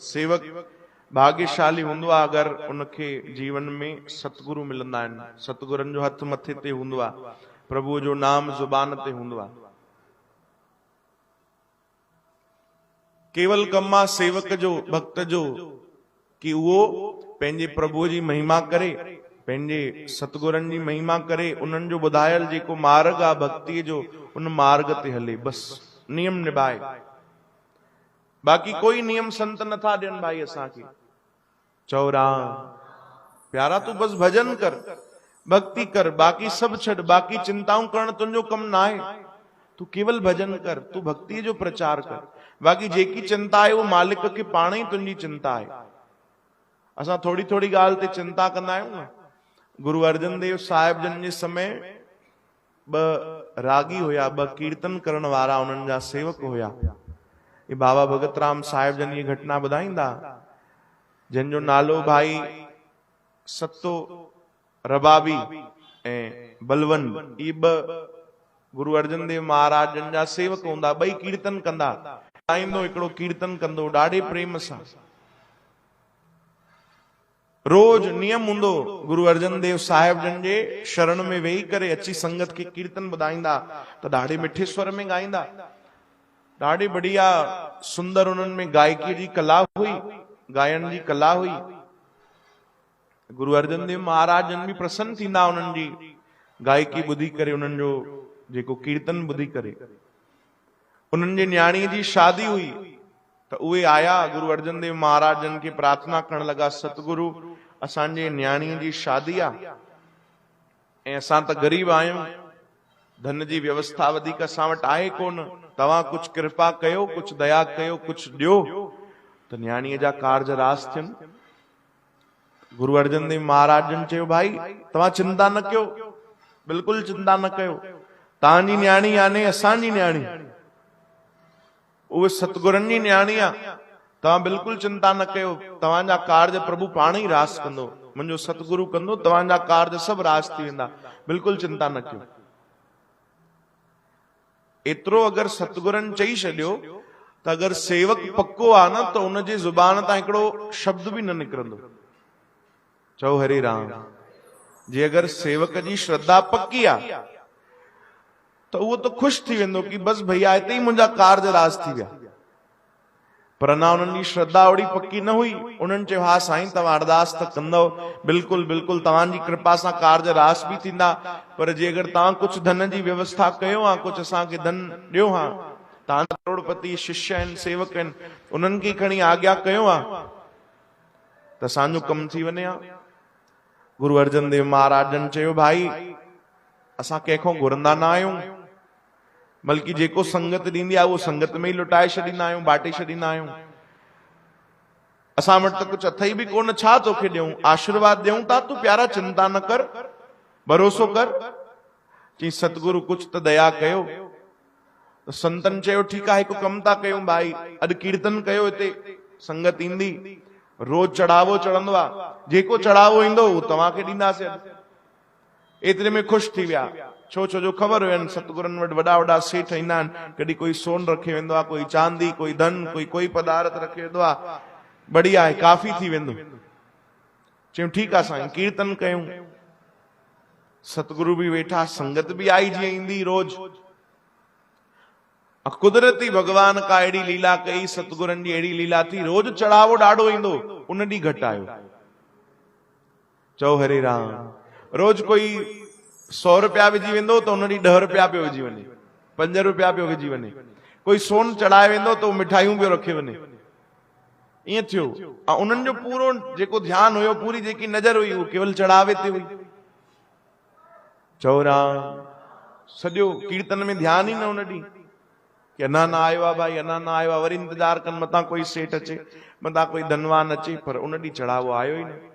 सेवक भाग्यशाली हूंदो आहे अगर उनके जीवन में सतगुरु मिलंदा आहिनि, सतगुरनि जो हथ मथे ते हूंदो आहे, प्रभु जो नाम जुबान ते हूंदो आहे। केवल कम आहे सेवक जो भक्त जो कि उहो पंहिंजे प्रभु जी महिमा करे, पंहिंजे सतगुरनि जी महिमा करे, उन्हनि जो ॿुधायल जेको मार्ग आहे भक्तिअ जो उन मार्ग ते हले, बस नियम निभाए। बाक़ी कोई नियम संत नथा ॾियनि भाई असांखे। चओ राम प्यारा तू बस भजन कर, भक्ति कर, बाक़ी सब छॾ, बाक़ी चिंताऊं करण तुंहिंजो कम ना आहे। तू केवल भजन कर, तू भक्ति जो प्रचार कर, बाक़ी जेकी चिंता आहे वो मालिक खे पाण ई तुंहिंजी चिंता आहे। असां थोड़ी थोड़ी ॻाल्हि ते चिंता कंदा आहियूं न। गुरु अर्जन देव साहिब जन जे समय ॿ रागी हुया, ॿ कीर्तन करण वारा उन्हनि जा सेवक हुया। ये बाबा भगत राम साहिब जन ये घटना ॿुधाईंदा, जंहिंजो नालो भाई सतो रबाबी ऐं बलवंत, ये ॿ गुरु अर्जन देव महाराज जन जा सेवक हूंदा, ॿई कीर्तन कंदा। आईंदो हिकिड़ो कीर्तन कंदो ॾाढे प्रेम सां, रोज नियम हूंदो गुरु अर्जन देव साहिब जन जे शरण में वेही करे अची संगत के कीर्तन ॿुधाईंदा त ॾाढे मिठे स्वर में ॻाईंदा, ॾाढी बढ़िया सुंदर उन्हनि में गायकी जी कला हुई, गायन जी कला हुई। गुरु अर्जन देव महाराज जन भी प्रसन्न थींदा उन्हनि जी गायकी ॿुधी करे, उन्हनि जो जेको कीर्तन ॿुधी करे। उन्हनि जे न्याणीअ जी शादी हुई त उहे आया गुरु अर्जन देव महाराज जन खे प्रार्थना करण लगा, सतगुरु असांजे न्याणीअ जी शादी आहे ऐं असां त गरीब आहियूं, धन जी व्यवस्था वधीक असां वटि आहे कोन, तव्हां कुछ कृपा कयो, कुछ दया कयो, कुछ ॾियो त न्याणीअ जा कार्ज रास थियनि। गुरु अर्जन देव महाराज जन चयो भाई तव्हां चिंता न कयो, बिल्कुलु चिंता न कयो, तव्हांजी न्याणी याने असांजी न्याणी, उहे सतगुरनि जी न्याणी आहे, तव्हां बिल्कुलु चिंता न कयो, तव्हांजा कार्ज प्रभु पाण ई रास कंदो, मुंहिंजो सतगुरु कंदो, तव्हांजा कार्ज सभु रास थी वेंदा, बिल्कुलु चिंता न कयो। एतिरो अगर सतगुरनि चई छॾियो त अगर सेवक पक्को आहे न त उनजे ज़ुबान तां हिकिड़ो शब्द भी न निकिरंदो। चओ हरे राम। जे अगर सेवक जी श्रद्धा पक्की आहे तो वो तो खुश थी वेंदो कि बस भैया हिते ही मुंहिंजा कार्ज रास थी विया। पर अञा उन्हनि जी श्रद्धा ओड़ी पक्की न हुई। उन्हनि चयो हा साईं तव्हां अरदास त कंदव, बिल्कुलु बिल्कुलु तव्हांजी कृपा सां कार्ज रास भी थींदा, पर जे अगर तव्हां कुछ धन जी व्यवस्था कयो हा, कुछ असांखे धन ॾियो हा, तव्हां करोड़पति शिष्य आहिनि, सेवक आहिनि, उन्हनि खे खणी आज्ञा कयो हा त असांजो कमु थी वञे हा। गुरु अर्जन देव महाराज जन चयो भाई असां कंहिंखों घुरंदा न आहियूं, बल्कि जेको संगत ॾींदी आहे वो संगत में ही लुटाए छॾींदा आहियूं, बांटे छॾींदा आहियूं। असां वटि त कुछ अथई भी कोन, छा तोखे ॾियूं, आशीर्वाद ॾियूं था, तू प्यारा चिंता न कर, भरोसो कर। चई सतगुरु कुछ त दया कयो। तो संतन चयो ठीकु आहे, हिकु कमु था कयूं भाई, अॼु कीर्तन कयो, हिते संगत ईंदी, रोज चढ़ावो चढ़ंदो आहे, जेको चढ़ावो ईंदो उहो तव्हांखे ॾींदासीं। एतिरे में ख़ुशि थी विया। छो जो ख़बर हुयनि सतगुरनि वटि वॾा वॾा सेठ ईंदा आहिनि, कॾहिं कोई सोन रखे वेंदो आहे, कोई चांदी, कोई धन, कोई पदार्थ रखे वेंदो आहे, बढ़िया आहे, काफ़ी थी वेंदो। चयूं ठीकु आहे साईं, कीर्तन कयूं, सतगुरु भी वेठा, संगत भी आई जीअं ईंदी रोज। कुदरती भगवान का अहिड़ी लीला कई, सतगुरनि जी अहिड़ी लीला थी, रोज चढ़ावो ॾाढो ईंदो, उन ॾींहुं घटि आयो। चओ हरे राम। रोज कोई 100 रुपया विझी वेंदो तो उन ॾींहुं 10 रुपया पियो विझी वञे, 5 रुपया पियो विझी वञे। कोई सोन चढ़ाए वेंदो तो मिठाइयूं पियो रखे वञे। ईअं थियो। ऐं उन्हनि जो पूरो जेको ध्यानु हुयो, पूरी जेकी नज़र हुई उहो केवल चढ़ावे ते हुई। चओ राम। सॼो कीर्तन में ध्यानु ई न उन ॾींहुं कि अञा न आयो आहे भाई, अञा न आयो आहे, वरी इंतजार कनि मतां कोई सेठ अचे, मतां कोई धनवान अचे, पर उन ॾींहुं चढ़ावो आयो ई न।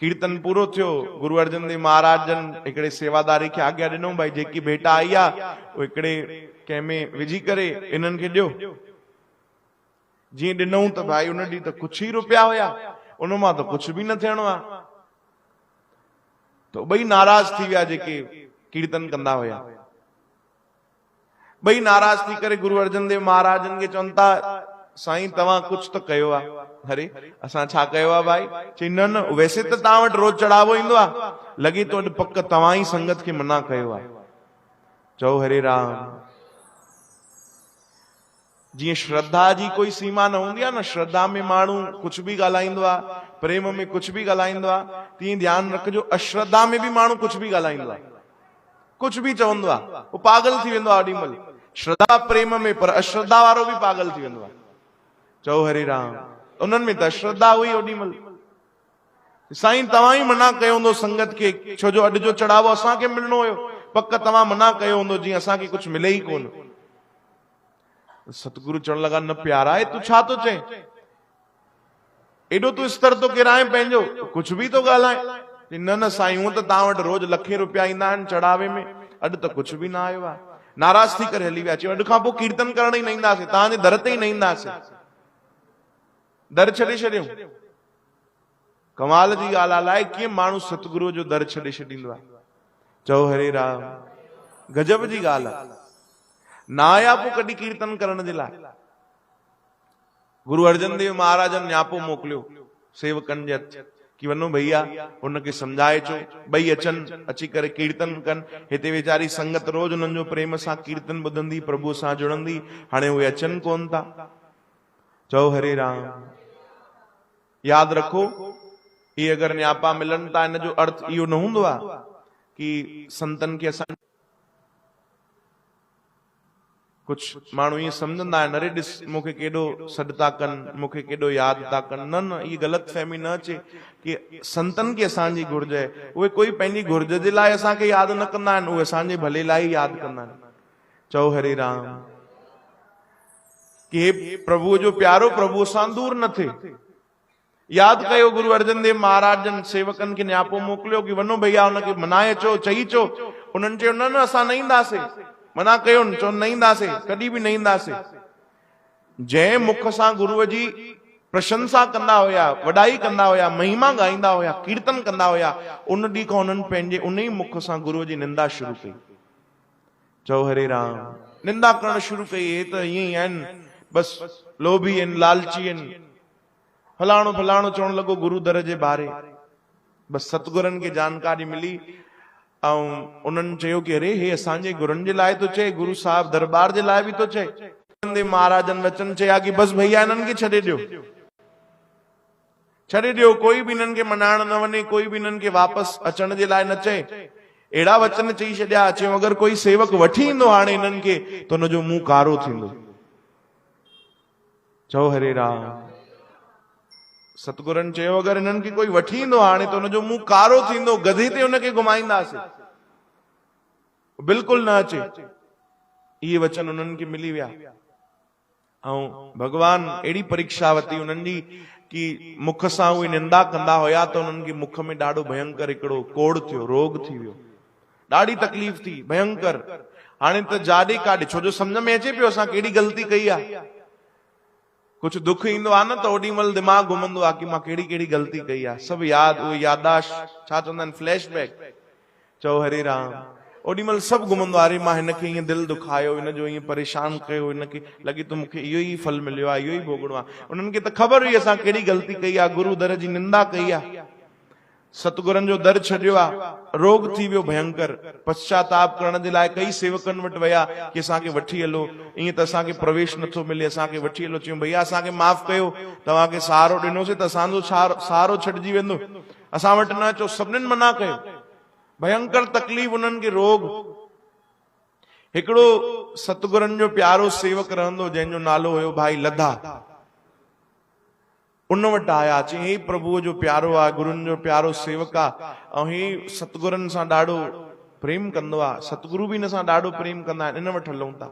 कीर्तन पूरो थियो। गुरु अर्जन देव महाराज जन हिकिड़े सेवादारी खे आज्ञा ॾिनो, भाई जेकी भेटा आई आहे उहो हिकिड़े कंहिंमें विझी करे इन्हनि खे ॾियो। जीअं ॾिनऊं त भाई उन ॾींहुं त कुछ ई रुपया हुया, उन मां त कुछ बि न थियणो आहे। तो ॿई नाराज थी विया, जेके कीर्तन कंदा हुया ॿई नाराज थी करे गुरु अर्जन देव महाराजन खे चवनि था साईं तव्हां कुछ तो कयो आहे। अरे असां छा कयो आहे भाई? चई न न, वैसे तो तव्हां वटि रोज चढ़ावो ईंदो आहे, लॻे थो अॼु पक तव्हां ई संगत खे मना कयो आहे। चओ हरे राम। जीअं श्रद्धा जी कोई सीमा न हूंदी आहे न, श्रद्धा में माण्हू कुछ भी ॻाल्हाईंदो आहे, प्रेम में कुछ भी ॻाल्हाईंदो आहे, तीअं ध्यानु रखिजो अश्रद्धा में भी माण्हू कुछ भी ॻाल्हाईंदो आहे, कुछ भी चवंदो आहे, वो पागल थी वेंदो आहे ओॾीमहिल। श्रद्धा प्रेम में, पर अश्रद्धा वारो भी पागल थी वेंदो आहे। चओ हरे राम। उन्हनि में त अश्रद्धा हुई ओॾीमहिल। साईं तव्हां ई मना कयो हूंदो संगत खे, छो जो अॼु जो चढ़ावो असांखे मिलणो हुयो, पक तव्हां मना कयो हूंदो, जीअं असांखे कुछ मिले ई कोन। सतगुरु चवण लॻा न प्यारा आहे, तू छा थो चए? एॾो तू स्तर तो किराए पंहिंजो, कुछ भी तो ॻाल्हाए। न न साईं, हूं त तव्हां वटि रोज लखे रुपया ईंदा आहिनि चढ़ावे में, अॼु त कुछ भी न आयो आहे। नाराज थी करे हली विया। चयो अॼु खां पोइ कीर्तन करण ई न ईंदासीं, तव्हांजे दर ते ई न ईंदासीं, दर छॾे छॾियो। कमाल जी ॻाल्हि आहे, अलाए कीअं माण्हू सतगुरू जो दर छॾे छॾींदो आहे। चओ हरे राम। गजब जी ॻाल्हि आहे। न आया पोइ कॾहिं कीर्तन करण जे लाइ। गुरु अर्जन देव महाराज न्यापो मोकिलियो सेवकनि जे हथ कि वञो भैया उनखे समझाए चो, ॿई अचनि, अची करे कीर्तन कनि। हिते वीचारी संगत रोज उन्हनि जो प्रेम सां कीर्तन ॿुधंदी, प्रभु सां जुड़ंदी, हाणे उहे अचनि कोन था। चओ हरे राम। याद रखो, ये अगर न्यापा मिलन था, इन जो अर्थ इहो न हूंदो आहे कि संतन के असां कुछ माण्हू ईअं सम्झंदा आहिनि, अरे ॾिस मूंखे केॾो सॾु था कनि, मूंखे केॾो यादि था कनि। न न, इहा ग़लति फहमी न अचे कि संतनि खे असांजी घुर्ज आहे। उहे कोई पंहिंजी घुर्ज जे लाइ असांखे यादि न कंदा आहिनि, उहे असांजे भले लाइ यादि कंदा आहिनि। चओ हरे राम। कि हे प्रभु जो प्यारो प्रभु सां दूर न थिए। याद कयो गुरु अर्जन देव महाराज जन सेवकनि खे न्यापो मोकिलियो कि वञो भैया उनखे मनाए चो, चई चो। उन्हनि चयो न न असां न ईंदासीं, मना कयो, चो न ईंदासीं, कॾहिं बि न ईंदासीं। जंहिं मुख सां गुरुअ जी प्रशंसा कंदा हुया, वॾाई कंदा हुया, महिमा गाईंदा हुया, कीर्तन कंदा हुया, उन ॾींहं खां उन्हनि पंहिंजे उन ई मुख सां गुरुअ जी निंदा शुरू कई। चओ हरे राम। निंदा करण शुरू कई। हे त ईअं ई आहिनि, बसि लोभी आहिनि, लालची आहिनि। फलाणो फलाणो चवण लॻो गुरु दर जे बारे। बसि सतगुरनि खे जानकारी मिली ऐं उन्हनि चयो कि अरे हे असांजे गुरुनि जे लाइ थो चए, गुरु साहिब दरबार जे लाइ बि थो चए। महाराजन वचन चया कि बसि भैया हिननि खे छॾे ॾियो, छॾे ॾियो, कोई बि हिननि खे मनाइण न वञे, कोई बि हिननि खे वापसि अचण जे लाइ न चए। अहिड़ा वचन चई छॾिया। चयो अगरि कोई सेवक वठी ईंदो हाणे हिननि खे त हुनजो मुंहुं कारो थींदो। चओ हरे राम। सतगुरनि चयो अगरि हिननि खे कोई वठी ईंदो हाणे त हुनजो मुंहुं कारो थींदो, गधे ते हुनखे घुमाईंदासीं, बिल्कुलु न अचे। इहे वचन उन्हनि खे मिली विया ऐं भगवान अहिड़ी परीक्षा वरिती उन्हनि जी कि मुख सां उहे निंदा कंदा हुया त उन्हनि खे मुख में ॾाढो भयंकर हिकिड़ो कोड़ थियो, रोग थी वियो, ॾाढी तकलीफ़ थी, भयंकर। हाणे त जाॾे काॾे, छो जो सम्झ में अचे पियो असां कहिड़ी ग़लती कई आहे। कुछ दुख ईंदो आहे न त ओॾी महिल दिमाग़ घुमंदो आहे कि मां कहिड़ी कहिड़ी ग़लती कई आहे। सभु यादि, उहे याददाश्त, छा चवंदा आहिनि, फ्लैशबैक। चओ हरे राम। ओॾी महिल सभु घुमंदो आहे, अरे मां हिनखे ईअं दिलि दुखायो, हिनजो ईअं परेशान कयो, हिनखे लॻे थो मूंखे इहो ई फल मिलियो आहे, इहो ई भोगणो आहे। उन्हनि खे त ख़बर हुई असां कहिड़ी ग़लती कई आहे, गुरु दर जी निंदा कई आहे, सतगुरनि जो दर छॾियो आहे, रोग थी वियो भयंकर। पश्चाताप करण जे लाइ कई सेवकनि वटि विया कि असांखे वठी हलो, ईअं त असांखे प्रवेश नथो मिले, असांखे वठी हलो। चयूं भैया असांखे माफ़ कयो, तव्हांखे सहारो ॾिनोसीं त असांजो सहारो छॾिजी वेंदो, असां वटि न अचो। सभिनीनि मना कयो। भयंकर तकलीफ़ उन्हनि खे, रोग। हिकिड़ो सतगुरनि जो प्यारो सेवक रहंदो जंहिंजो नालो हुयो भाई लधा। उन वटि आया, चई हे प्रभुअ जो प्यारो आहे, गुरुनि जो प्यारो सेवक आहे ऐं हे सतगुरनि सां ॾाढो प्रेम कंदो आहे, सतगुरु बि हिन सां ॾाढो प्रेम कंदा आहिनि, इन वटि हलूं था।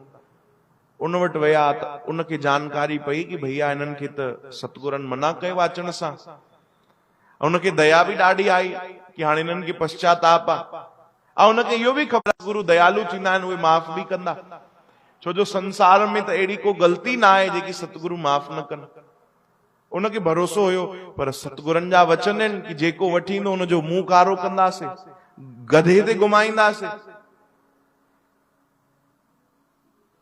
उन वटि विया त उनखे जानकारी पई कि भैया हिननि खे त सतगुरनि मना कयो अचण सां। उनखे दया बि ॾाढी आई कि हाणे हिननि खे पश्चाताप आहे ऐं उनखे इहो बि ख़बर आहे गुरु दयालु थींदा आहिनि, उहे माफ़ बि कंदा। छो जो संसार में त अहिड़ी को ग़लती न आहे जेकी सतगुरु माफ़ न कनि। उनखे भरोसो हुयो, पर सतगुरनि जा वचन आहिनि कि जेको वठी ईंदो हुनजो मुंहुं कारो कंदासीं, गधे ते घुमाईंदासीं।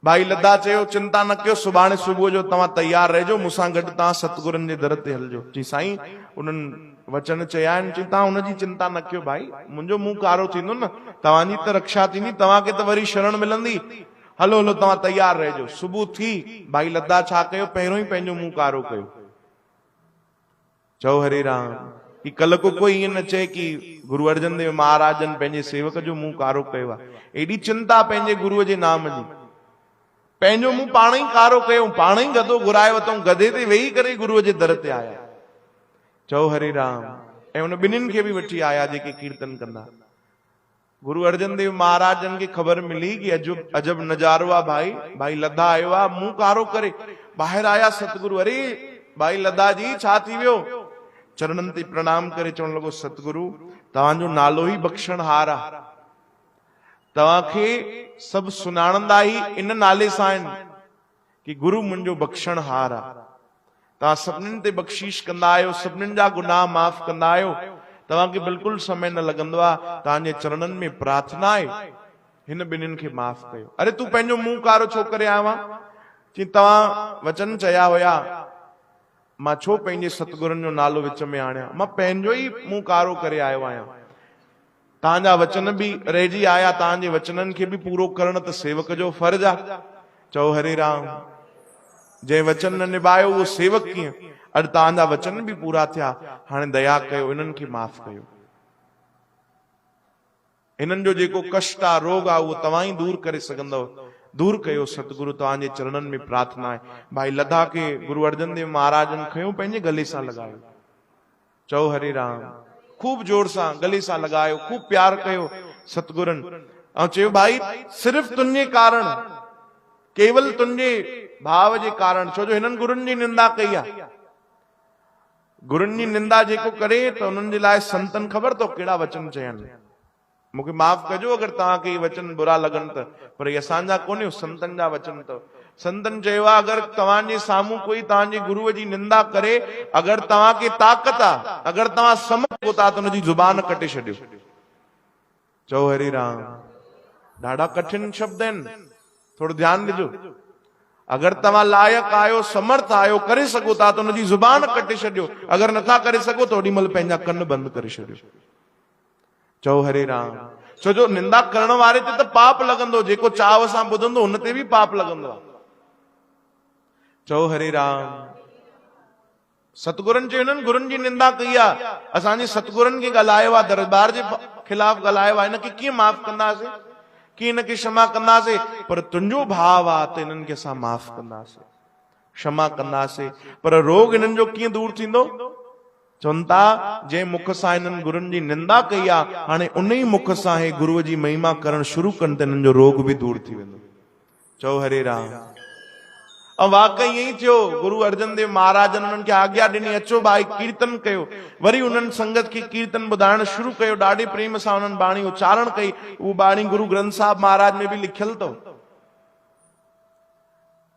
भाई लद्दा चयो चिंता न कयो, सुभाणे सुबुह जो तव्हां तैयार रहिजो, मूंसां गॾु तव्हां सतगुरनि जे दर ते हलिजो। चई साईं उन्हनि वचन चया आहिनि, चई तव्हां हुनजी चिंता न कयो भाई, मुंहिंजो मुंहुं कारो थींदो न, तव्हांजी त रक्षा थींदी, तव्हांखे त वरी शरण मिलंदी, हलो हलो तव्हां तैयार रहिजो। सुबुह थी भाई लद्दा छा कयो, पहिरियों ई पंहिंजो मुंहुं कारो कयो। चओ हरे राम। कि कल को कोई ईअं न चए कि गुरु अर्जन देव महाराजन पंहिंजे सेवक जो मुंहुं कारो कयो आहे। एॾी चिंता पंहिंजे गुरुअ जे नाम जी, पंहिंजो मुंहुं पाण ई कारो कयो, पाण ई गदो घुराए वरितऊं, गदे ते वेही करे गुरुअ जे दर ते आया। चओ हरे राम। ऐं उन ॿिन्हिनि खे बि वठी आया जेके कीर्तन कंदा। गुरु अर्जन देव महाराजन खे ख़बर मिली कि अजब नज़ारो आहे भाई, भाई लद्दा आयो आहे मुंहुं कारो करे। ॿाहिरि आया सतगुरु, अरे भाई लद्दा जी छा थी वियो? चरणनि ते प्रणाम करे चवण लॻो, सतगुरु तव्हांजो नालो ई बख़्शणहार आहे, तव्हांखे सभु सुञाणंदा ई इन नाले सां आहिनि कि गुरु मुंहिंजो बख़्शणहार आहे। तव्हां सभिनीनि ते बख़्शीश कंदा आहियो, सभिनीनि जा गुनाह माफ़ कंदा आहियो, तव्हांखे बिल्कुलु समय न लॻंदो आहे, तव्हांजे चरणनि में प्रार्थना आहे, हिन ॿिन्हिनि खे माफ़ कयो। अरे तूं पंहिंजो मुंहुं कारो छो करे आयो आहे? चई तव्हां वचन चया हुया, मां छो पंहिंजे सतगुरनि जो नालो विच में आणियां, मां पंहिंजो ई मुंहुं कारो करे आयो आहियां। तव्हांजा वचन बि रहिजी आया, तव्हांजे वचननि खे बि पूरो करण त सेवक जो फर्ज आहे। चओ हरे राम। जंहिं वचन न निभायो उहो सेवक कीअं? अॼु तव्हांजा वचन बि पूरा थिया, हाणे दया कयो, इन्हनि खे माफ़ कयो। इन्हनि जो जेको कष्ट आहे, रोग आहे, उहो तव्हां ई दूर करे सघंदव, दूर कयो सतगुरु, तव्हांजे चरणनि में प्रार्थना आहे। भाई लद्दा के गुरु अर्जन देव महाराजन खयो, पंहिंजे गले सां लॻायो। चओ हरे राम। खूब जोर सां गले सां लॻायो, खूब प्यार कयो सतगुरनि, ऐं चयो भाई सिर्फ़ तुंहिंजे कारण, केवल तुंहिंजे भाव जे कारण, छो जो हिननि गुरुनि जी निंदा कई आहे। गुरुनि जी निंदा जेको करे त उन्हनि जे लाइ संतन ख़बर अथव कहिड़ा वचन चयनि। मूंखे माफ़ कजो अगरि तव्हांखे इहे वचन बुरा लॻनि त, पर इहे असांजा कोन्हे, संतनि जा वचन अथव। संतन चयो आहे, अगरि तव्हांजे साम्हूं कोई तव्हांजे गुरुअ जी निंदा करे, अगरि तव्हांखे ताक़त आहे, अगरि तव्हां समझो था त हुनजी ज़ुबान कटे छॾियो। चओ हरे राम। ॾाढा कठिन शब्द आहिनि, थोरो ध्यानु ॾिजो। अगरि तव्हां लाइक़ आहियो, समर्थ आहियो, करे सघो था त हुनजी ज़ुबान कटे छॾियो, अगरि नथा करे सघो त ओॾी महिल पंहिंजा कन बंदि करे छॾियो। चओ हरे राम। छो जो निंदा करण वारे ते त पाप लॻंदो, जेको चाव सां ॿुधंदो हुन ते बि पाप लॻंदो आहे। चओ हरे राम। सतगुरनि चयो हिननि गुरुनि जी निंदा कई आहे, असांजे सतगुरनि खे ॻाल्हायो आहे, दरबार जे ख़िलाफ़ ॻाल्हायो आहे, हिनखे कीअं माफ़ कंदासीं, कीअं हिनखे क्षमा कंदासीं? पर तुंहिंजो भाव आहे त हिननि खे असां माफ़ कंदासीं, क्षमा कंदासीं। पर रोग हिननि जो कीअं दूर थींदो? चवनि था जंहिं मुख सां हिननि गुरुनि जी निंदा कई आहे, हाणे उन ई मुख सां हे गुरुअ जी महिमा करणु शुरू कनि त हिननि जो रोग बि दूर थी वेंदो। चओ हरे राम। ऐं वाकई ईअं ई थियो। गुरु अर्जन देव महाराजन उन्हनि खे आज्ञा ॾिनी, अचो भाई कीर्तन कयो। वरी उन्हनि संगत खे कीर्तन ॿुधाइण शुरू कयो, ॾाढे प्रेम सां उन्हनि बाणी उच्चारण कई। उहा बाणी गुरु ग्रंथ साहिब महाराज में बि लिखियल अथव।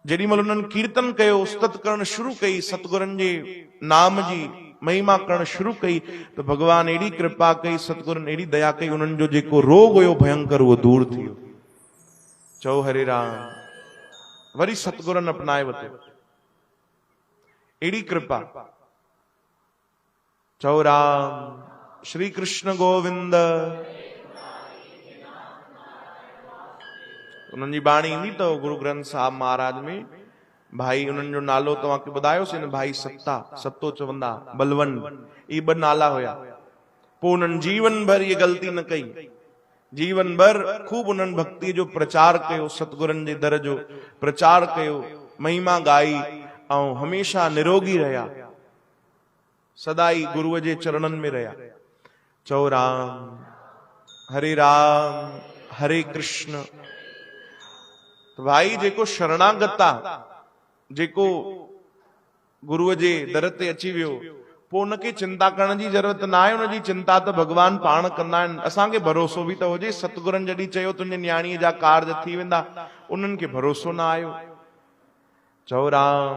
जेॾी महिल उन्हनि कीर्तन कयो, उस्तत करणु शुरू कई, सतगुरनि जे नाम जी महिमा करणु शुरू कई, त भगवान एॾी कृपा कई, सतगुरनि एॾी दया कई, उन्हनि जो जेको रोग हुयो भयंकर उहो दूर थी वियो। चओ हरे राम। वरी सतगुरनि अपनाए वरितो, एॾी कृपा। चओ राम। श्री कृष्ण गोविंद। उन्हनि जी बाणी ईंदी अथव गुरु ग्रंथ साहिब महाराज में। भाई उन्हनि जो नालो तव्हांखे ॿुधायोसीं न, भाई सतो चवंदा, बलवंत, इहे ॿ नाला हुया। पोइ उन्हनि जीवन भर इहे ग़लती न कई, जीवन भर खूब उन्हनि भक्ति जो प्रचार कयो, सतगुरनि जे दर जो प्रचार कयो, महिमा गाई, ऐं हमेशा निरोगी रहिया, सदाई गुरुअ जे चरणनि में रहिया। चओ राम। हरे राम हरे कृष्ण। भाई जेको शरणागत आहे, जेको गुरुअ जे दर ते अची वियो, पोइ उनखे चिंता करण जी ज़रूरत न आहे। उनजी चिंता त भॻवान पाण कंदा आहिनि। असांखे भरोसो बि त हुजे। सतगुरनि जॾहिं चयो तुंहिंजे न्याणीअ जा कार्ज थी वेंदा, उन्हनि खे भरोसो न आयो। चओ राम।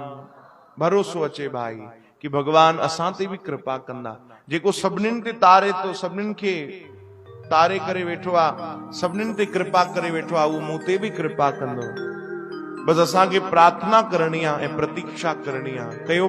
भरोसो अचे भाई कि भॻवान असां ते बि कृपा कंदा। जेको सभिनीनि ते तारे थो, सभिनीनि खे तारे करे वेठो आहे, सभिनीनि ते कृपा करे वेठो आहे, उहो मूं ते बि कृपा कंदो। बस असांखे प्रार्थना करणी आहे ऐं प्रतीक्षा करणी आहे। कयो